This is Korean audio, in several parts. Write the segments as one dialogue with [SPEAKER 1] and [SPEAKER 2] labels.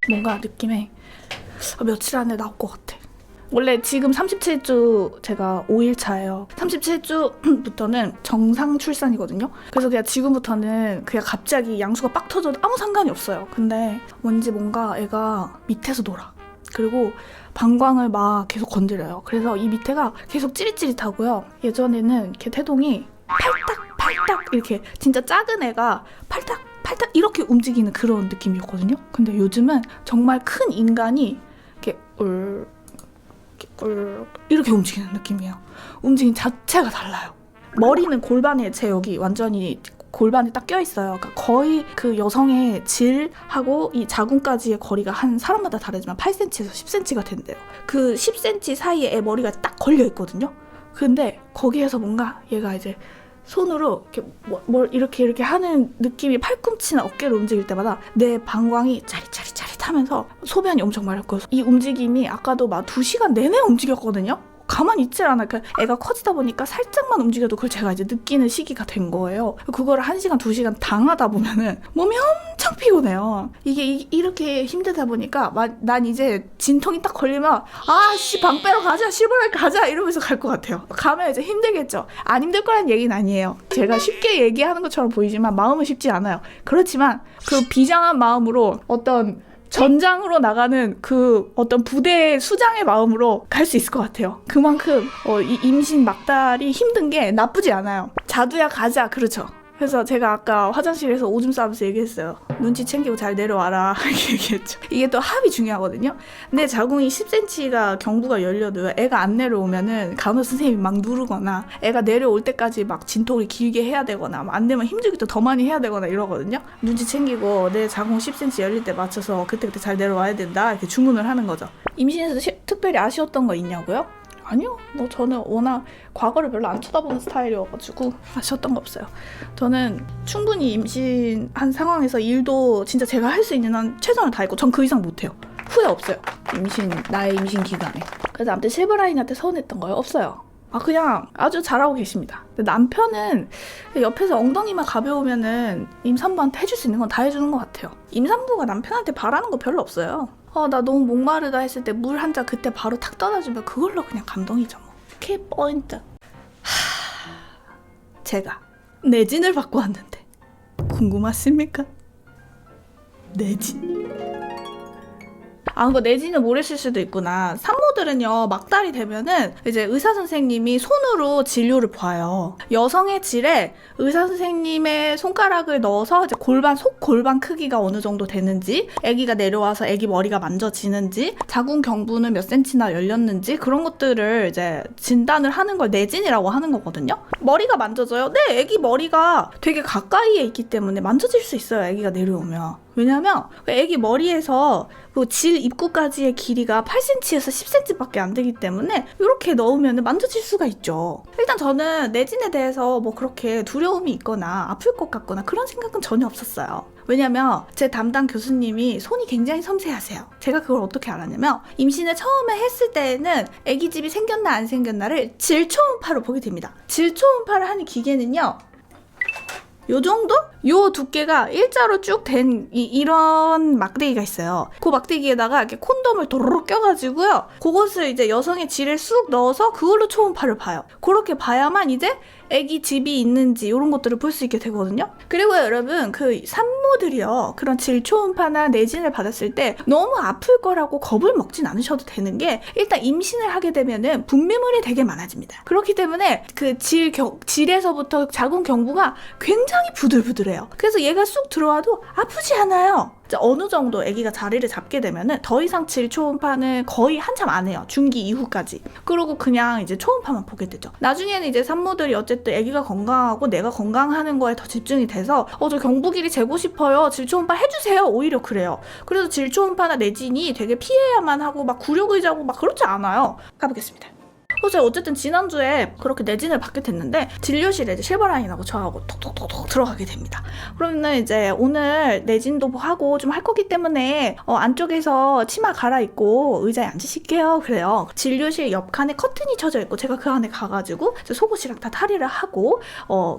[SPEAKER 1] 뭔가 느낌에 며칠 안에 나올 것 같아. 원래 지금 37주 제가 5일차예요. 37주부터는 정상 출산이거든요. 그래서 그냥 지금부터는 그냥 갑자기 양수가 빡 터져도 아무 상관이 없어요. 근데 뭔가 애가 밑에서 놀아. 그리고 방광을 막 계속 건드려요. 그래서 이 밑에가 계속 찌릿찌릿하고요. 예전에는 이렇게 태동이 팔딱 이렇게 진짜 작은 애가 팔딱 이렇게 움직이는 그런 느낌이었거든요. 근데 요즘은 정말 큰 인간이 이렇게 이렇게 움직이는 느낌이에요. 움직임 자체가 달라요. 머리는 골반에 제 여기 완전히 골반에 딱 껴있어요. 그러니까 거의 그 여성의 질하고 이 자궁까지의 거리가 한 사람마다 다르지만 8cm에서 10cm가 된대요. 그 10cm 사이에 애 머리가 딱 걸려있거든요. 근데 거기에서 뭔가 얘가 이제 손으로 이렇게 뭘 이렇게 하는 느낌이 팔꿈치나 어깨를 움직일 때마다 내 방광이 짜릿하면서 소변이 엄청 마렵고, 이 움직임이 아까도 막 2시간 내내 움직였거든요. 가만히 있질 않아요. 그러니까 애가 커지다 보니까 살짝만 움직여도 그걸 제가 이제 느끼는 시기가 된 거예요. 그거를 1시간, 2시간 당하다 보면은 몸이 엄청 피곤해요. 이게 이렇게 힘들다 보니까 난 이제 진통이 딱 걸리면 아씨 방 빼러 가자, 실버를 가자 이러면서 갈 것 같아요. 가면 이제 힘들겠죠. 안 힘들 거란 얘기는 아니에요. 제가 쉽게 얘기하는 것처럼 보이지만 마음은 쉽지 않아요. 그렇지만 그 비장한 마음으로 어떤 전장으로 나가는 그 어떤 부대의 수장의 마음으로 갈 수 있을 것 같아요. 그만큼 이 임신 막달이 힘든 게 나쁘지 않아요. 자두야 가자. 그렇죠. 그래서 제가 아까 화장실에서 오줌 싸면서 얘기했어요. 눈치 챙기고 잘 내려와라 이렇게 얘기했죠. 이게 또 합이 중요하거든요. 근데 자궁이 10cm가 경부가 열려도 애가 안 내려오면은 간호 선생님이 막 누르거나 애가 내려올 때까지 막 진통을 길게 해야 되거나 안 되면 힘들기도 더 많이 해야 되거나 이러거든요. 눈치 챙기고 내 자궁 10cm 열릴 때 맞춰서 그때그때 잘 내려와야 된다 이렇게 주문을 하는 거죠. 임신해서 특별히 아쉬웠던 거 있냐고요? 아니요. 저는 워낙 과거를 별로 안 쳐다보는 스타일이어가지고 아쉬웠던 거 없어요. 저는 충분히 임신한 상황에서 일도 진짜 제가 할 수 있는 한 최선을 다했고 전 그 이상 못해요. 후회 없어요. 나의 임신 기간에. 그래서 아무튼 실버라인한테 서운했던 거요? 없어요. 그냥 아주 잘하고 계십니다. 근데 남편은 옆에서 엉덩이만 가벼우면은 임산부한테 해줄 수 있는 건 다 해주는 것 같아요. 임산부가 남편한테 바라는 거 별로 없어요. 나 너무 목마르다 했을 때 물 한 잔 그때 바로 탁 떠다주면 그걸로 그냥 감동이죠 뭐. 키포인트. 제가 내진을 받고 왔는데 궁금하십니까? 내진. 그거 내지는 모르실 수도 있구나. 산모들은요 막달이 되면은 이제 의사 선생님이 손으로 진료를 봐요. 여성의 질에 의사 선생님의 손가락을 넣어서 이제 속 골반 크기가 어느 정도 되는지, 아기가 내려와서 아기 머리가 만져지는지, 자궁 경부는 몇 센치나 열렸는지 그런 것들을 이제 진단을 하는 걸 내진이라고 하는 거거든요. 머리가 만져져요? 네, 아기 머리가 되게 가까이에 있기 때문에 만져질 수 있어요. 아기가 내려오면. 왜냐면 아기 머리에서 그 질 입구까지의 길이가 8cm에서 10cm밖에 안 되기 때문에 이렇게 넣으면 만져질 수가 있죠. 일단 저는 내진에 대해서 뭐 그렇게 두려움이 있거나 아플 것 같거나 그런 생각은 전혀 없었어요. 왜냐면 제 담당 교수님이 손이 굉장히 섬세하세요. 제가 그걸 어떻게 알았냐면 임신을 처음에 했을 때에는 아기집이 생겼나 안 생겼나를 질초음파로 보게 됩니다. 질초음파를 하는 기계는요, 요 정도? 요 두께가 일자로 쭉 된 이런 막대기가 있어요. 그 막대기에다가 이렇게 콘돔을 도로록 껴가지고요. 그것을 이제 여성의 질을 쑥 넣어서 그걸로 초음파를 봐요. 그렇게 봐야만 이제 아기 집이 있는지 이런 것들을 볼 수 있게 되거든요. 그리고 여러분 그 산모들이요, 그런 질 초음파나 내진을 받았을 때 너무 아플 거라고 겁을 먹진 않으셔도 되는 게, 일단 임신을 하게 되면은 분비물이 되게 많아집니다. 그렇기 때문에 그 질에서부터 자궁 경부가 굉장히 부들부들해요. 그래서 얘가 쑥 들어와도 아프지 않아요. 어느 정도 아기가 자리를 잡게 되면은 더 이상 질 초음파는 거의 한참 안 해요. 중기 이후까지. 그리고 그냥 이제 초음파만 보게 되죠. 나중에는 이제 산모들이 어쨌든 아기가 건강하고 내가 건강하는 거에 더 집중이 돼서 저 경부 길이 재고 싶어요. 질 초음파 해주세요. 오히려 그래요. 그래서 질 초음파나 내진이 되게 피해야만 하고 막 굴욕의자고 막 그렇지 않아요. 가보겠습니다. 그래서 어쨌든 지난주에 그렇게 내진을 받게 됐는데 진료실에 이제 실버라인하고 저하고 톡톡톡톡 들어가게 됩니다. 그러면 이제 오늘 내진도 하고 좀 할 거기 때문에 안쪽에서 치마 갈아입고 의자에 앉으실게요. 그래요. 진료실 옆칸에 커튼이 쳐져 있고 제가 그 안에 가가지고 속옷이랑 다 탈의를 하고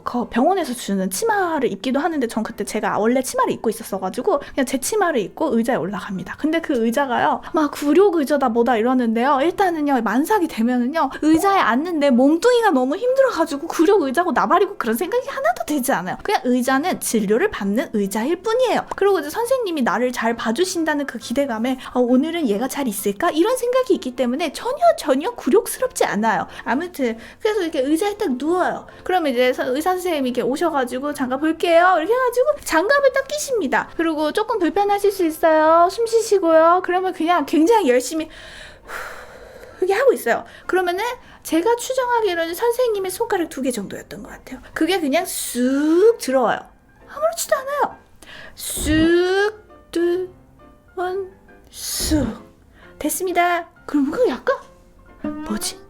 [SPEAKER 1] 그 병원에서 주는 치마를 입기도 하는데 전 그때 제가 원래 치마를 입고 있었어가지고 그냥 제 치마를 입고 의자에 올라갑니다. 근데 그 의자가요 막 굴욕 의자다 뭐다 이러는데요. 일단은요 만삭이 되면은요 의자에 앉는데 몸뚱이가 너무 힘들어가지고 굴욕 의자고 나발이고 그런 생각이 하나도 들지 않아요. 그냥 의자는 진료를 받는 의자일 뿐이에요. 그리고 이제 선생님이 나를 잘 봐주신다는 그 기대감에 오늘은 얘가 잘 있을까? 이런 생각이 있기 때문에 전혀 굴욕스럽지 않아요. 아무튼 그래서 이렇게 의자에 딱 누워요. 그러면 이제 의사 선생님이 이렇게 오셔가지고 장갑 볼게요. 이렇게 해가지고 장갑을 딱 끼십니다. 그리고 조금 불편하실 수 있어요. 숨 쉬시고요. 그러면 그냥 굉장히 열심히 이렇게 하고 있어요. 그러면은 제가 추정하기로는 선생님의 손가락 2개 정도였던 것 같아요. 그게 그냥 쑥 들어와요. 아무렇지도 않아요. 쑥, 뚜, 원, 쑥. 됐습니다. 그럼 그 약간 뭐지?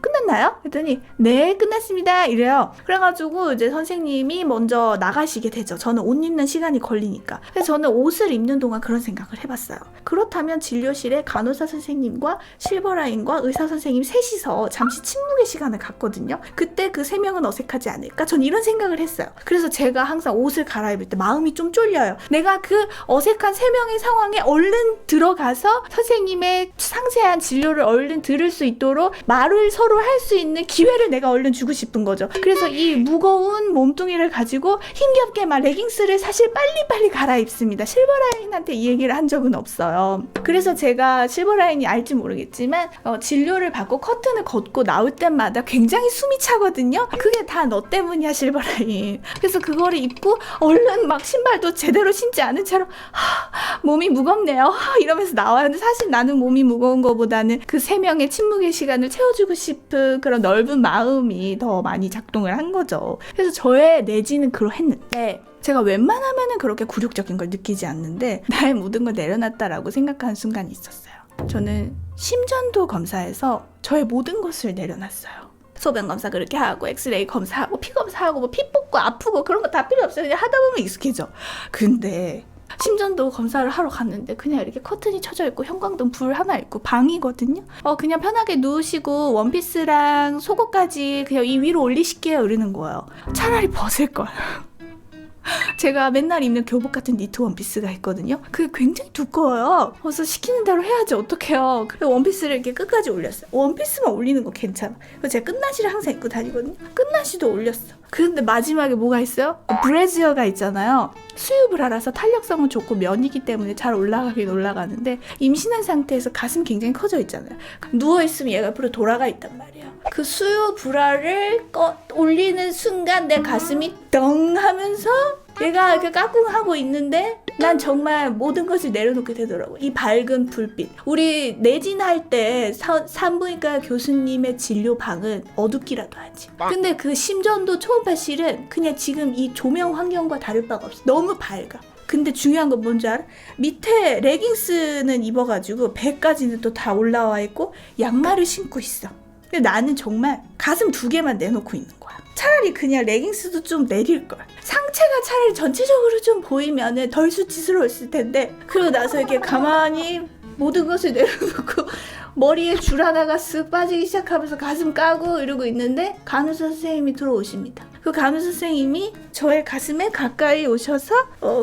[SPEAKER 1] 끝났나요? 했더니 네 끝났습니다 이래요. 그래가지고 이제 선생님이 먼저 나가시게 되죠. 저는 옷 입는 시간이 걸리니까. 그래서 저는 옷을 입는 동안 그런 생각을 해봤어요. 그렇다면 진료실에 간호사 선생님과 실버라인과 의사 선생님 셋이서 잠시 침묵의 시간을 갖거든요. 그때 그 3명은 어색하지 않을까? 전 이런 생각을 했어요. 그래서 제가 항상 옷을 갈아입을 때 마음이 좀 쫄려요. 내가 그 어색한 3명의 상황에 얼른 들어가서 선생님의 상세한 진료를 얼른 들을 수 있도록 말을 서로 할 수 있는 기회를 내가 얼른 주고 싶은 거죠. 그래서 이 무거운 몸뚱이를 가지고 힘겹게 막 레깅스를 사실 빨리빨리 갈아입습니다. 실버라인한테 이 얘기를 한 적은 없어요. 그래서 제가 실버라인이 알지 모르겠지만 진료를 받고 커튼을 걷고 나올 때마다 굉장히 숨이 차거든요. 그게 다 너 때문이야 실버라인. 그래서 그거를 입고 얼른 막 신발도 제대로 신지 않은 채로 몸이 무겁네요 이러면서 나와요. 근데 사실 나는 몸이 무거운 거보다는 그 3명의 침묵의 시간을 채워주고 싶은 그런 넓은 마음이 더 많이 작동을 한 거죠. 그래서 저의 내지는 그러했는데 제가 웬만하면은 그렇게 굴욕적인 걸 느끼지 않는데 나의 모든 걸 내려놨다라고 생각하는 순간이 있었어요. 저는 심전도 검사에서 저의 모든 것을 내려놨어요. 소변 검사 그렇게 하고 엑스레이 검사하고 피 검사하고 뭐 피 뽑고 아프고 그런 거 다 필요 없어요. 그냥 하다 보면 익숙해져. 근데 심전도 검사를 하러 갔는데 그냥 이렇게 커튼이 쳐져 있고 형광등 불 하나 있고 방이거든요. 그냥 편하게 누우시고 원피스랑 속옷까지 그냥 이 위로 올리실게요 이러는 거예요. 차라리 벗을 걸. 제가 맨날 입는 교복 같은 니트 원피스가 있거든요. 그게 굉장히 두꺼워요. 그래서 시키는 대로 해야지 어떡해요. 그래서 원피스를 이렇게 끝까지 올렸어요. 원피스만 올리는 거 괜찮아. 그래서 제가 끝나시를 항상 입고 다니거든요. 끝나시도 올렸어. 그런데 마지막에 뭐가 있어요? 브래지어가 있잖아요. 수유브라라서 탄력성은 좋고 면이기 때문에 잘 올라가긴 올라가는데 임신한 상태에서 가슴 굉장히 커져 있잖아요. 누워있으면 얘가 옆으로 돌아가 있단 말이에요. 그 수유브라를 올리는 순간 내 가슴이 덩 하면서 얘가 이렇게 까꿍하고 있는데 난 정말 모든 것을 내려놓게 되더라고. 이 밝은 불빛. 우리 내진할 때 산부인과 교수님의 진료방은 어둡기라도 하지. 근데 그 심전도 초음파실은 그냥 지금 이 조명 환경과 다를 바가 없어. 너무 밝아. 근데 중요한 건 뭔지 알아? 밑에 레깅스는 입어가지고 배까지는 또 다 올라와 있고 양말을 신고 있어. 근데 나는 정말 가슴 2개만 내놓고 있는 거야. 차라리 그냥 레깅스도 좀 내릴걸. 상체가 차라리 전체적으로 좀 보이면은 덜 수치스러웠을 텐데 그러고 나서 이렇게 가만히 모든 것을 내려놓고 머리에 줄 하나가 쓱 빠지기 시작하면서 가슴 까고 이러고 있는데 간호사 선생님이 들어오십니다. 그 간호사 선생님이 저의 가슴에 가까이 오셔서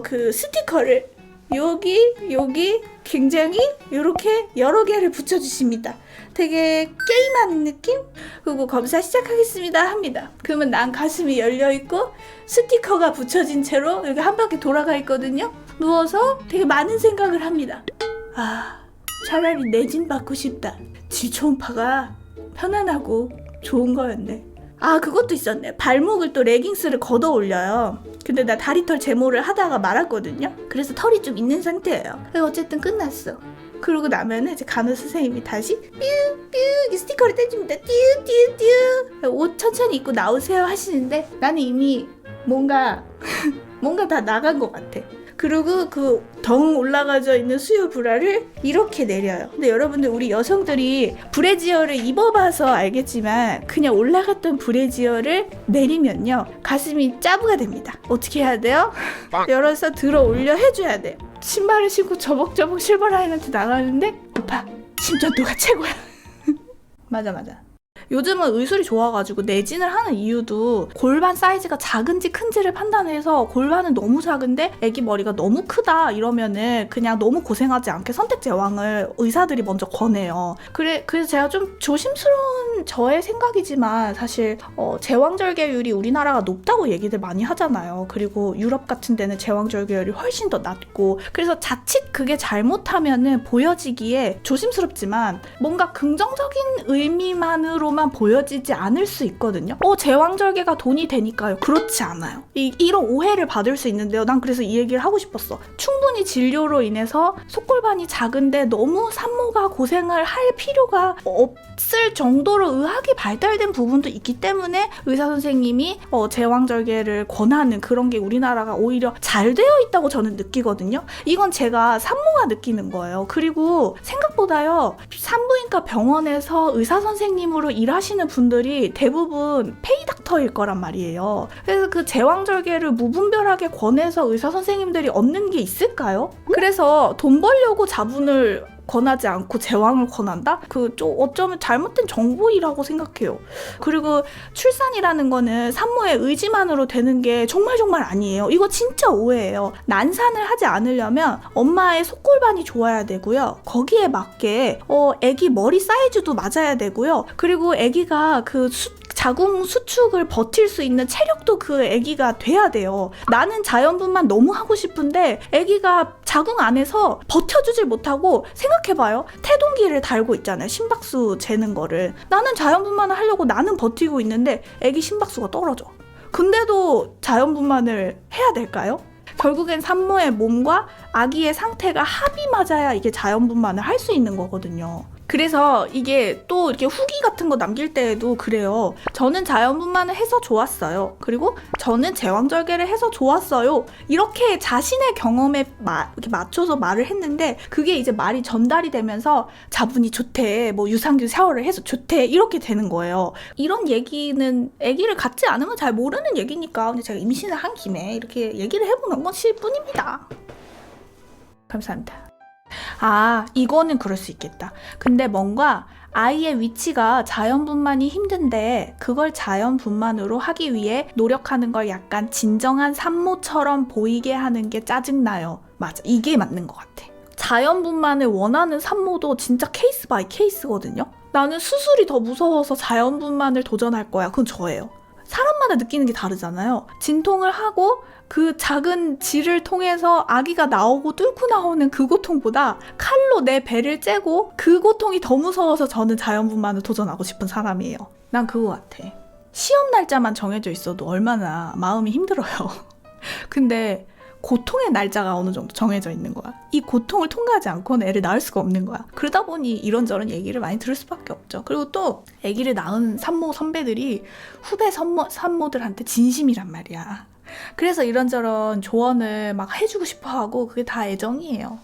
[SPEAKER 1] 그 스티커를 여기 굉장히 이렇게 여러 개를 붙여주십니다. 되게 게임하는 느낌? 그리고 검사 시작하겠습니다 합니다. 그러면 난 가슴이 열려있고 스티커가 붙여진 채로 여기 한 바퀴 돌아가 있거든요. 누워서 되게 많은 생각을 합니다. 차라리 내진 받고 싶다. 질초음파가 편안하고 좋은 거였네. 그것도 있었네. 발목을 또 레깅스를 걷어 올려요. 근데 나 다리털 제모를 하다가 말았거든요. 그래서 털이 좀 있는 상태예요. 그래서 어쨌든 끝났어. 그러고 나면은 이제 간호사 선생님이 다시 뾰뾰 스티커를 떼줍니다. 띠우띠우띠우 옷 천천히 입고 나오세요 하시는데 나는 이미 뭔가 다 나간 것 같아. 그리고 그 덩 올라가져 있는 수유 브라를 이렇게 내려요. 근데 여러분들 우리 여성들이 브래지어를 입어봐서 알겠지만 그냥 올라갔던 브래지어를 내리면요 가슴이 짜부가 됩니다. 어떻게 해야 돼요? 열어서 들어 올려 해줘야 돼요. 신발을 신고 저벅저벅 실버라인한테 나가는데 오빠 심전도가 최고야. 맞아. 요즘은 의술이 좋아가지고 내진을 하는 이유도 골반 사이즈가 작은지 큰지를 판단해서 골반은 너무 작은데 애기 머리가 너무 크다 이러면은 그냥 너무 고생하지 않게 선택 제왕을 의사들이 먼저 권해요. 그래서 제가 좀 조심스러운 저의 생각이지만 사실 제왕절개율이 우리나라가 높다고 얘기들 많이 하잖아요. 그리고 유럽 같은 데는 제왕절개율이 훨씬 더 낮고 그래서 자칫 그게 잘못하면은 보여지기에 조심스럽지만 뭔가 긍정적인 의미만으로만 보여지지 않을 수 있거든요. 제왕절개가 돈이 되니까요. 그렇지 않아요. 이런 오해를 받을 수 있는데요. 난 그래서 이 얘기를 하고 싶었어. 충분히 진료로 인해서 속골반이 작은데 너무 산모가 고생을 할 필요가 없을 정도로 의학이 발달된 부분도 있기 때문에 의사 선생님이 제왕절개를 권하는 그런 게 우리나라가 오히려 잘 되어 있다고 저는 느끼거든요. 이건 제가 산모가 느끼는 거예요. 그리고 생각보다요. 산부인과 병원에서 의사 선생님으로 일하시는 분들이 대부분 페이닥터일 거란 말이에요. 그래서 그 제왕절개를 무분별하게 권해서 의사 선생님들이 얻는 게 있을까요? 그래서 돈 벌려고 자분을 권하지 않고 제왕을 권한다? 좀 어쩌면 잘못된 정보이라고 생각해요. 그리고 출산이라는 거는 산모의 의지만으로 되는 게 정말 아니에요. 이거 진짜 오해예요. 난산을 하지 않으려면 엄마의 속골반이 좋아야 되고요. 거기에 맞게 애기 머리 사이즈도 맞아야 되고요. 그리고 애기가 자궁 수축을 버틸 수 있는 체력도 그 아기가 돼야 돼요. 나는 자연분만 너무 하고 싶은데 아기가 자궁 안에서 버텨주질 못하고 생각해봐요. 태동기를 달고 있잖아요. 심박수 재는 거를. 나는 자연분만을 하려고 나는 버티고 있는데 아기 심박수가 떨어져. 근데도 자연분만을 해야 될까요? 결국엔 산모의 몸과 아기의 상태가 합이 맞아야 이게 자연분만을 할 수 있는 거거든요. 그래서 이게 또 이렇게 후기 같은 거 남길 때에도 그래요. 저는 자연분만을 해서 좋았어요. 그리고 저는 제왕절개를 해서 좋았어요. 이렇게 자신의 경험에 이렇게 맞춰서 말을 했는데 그게 이제 말이 전달이 되면서 자분이 좋대, 뭐 유산균 샤워를 해서 좋대 이렇게 되는 거예요. 이런 얘기는 아기를 갖지 않으면 잘 모르는 얘기니까 근데 제가 임신을 한 김에 이렇게 얘기를 해보는 것일 뿐입니다. 감사합니다. 이거는 그럴 수 있겠다. 근데 뭔가 아이의 위치가 자연분만이 힘든데 그걸 자연분만으로 하기 위해 노력하는 걸 약간 진정한 산모처럼 보이게 하는 게 짜증나요. 맞아. 이게 맞는 것 같아. 자연분만을 원하는 산모도 진짜 케이스 바이 케이스거든요. 나는 수술이 더 무서워서 자연분만을 도전할 거야. 그건 저예요. 사람마다 느끼는 게 다르잖아요. 진통을 하고 그 작은 질을 통해서 아기가 나오고 뚫고 나오는 그 고통보다 칼로 내 배를 째고 그 고통이 더 무서워서 저는 자연분만을 도전하고 싶은 사람이에요. 난 그거 같아. 시험 날짜만 정해져 있어도 얼마나 마음이 힘들어요. 근데 고통의 날짜가 어느 정도 정해져 있는 거야. 이 고통을 통과하지 않고는 애를 낳을 수가 없는 거야. 그러다 보니 이런저런 얘기를 많이 들을 수밖에 없죠. 그리고 또 아기를 낳은 산모 선배들이 후배 산모들한테 진심이란 말이야. 그래서 이런저런 조언을 막 해주고 싶어 하고 그게 다 애정이에요.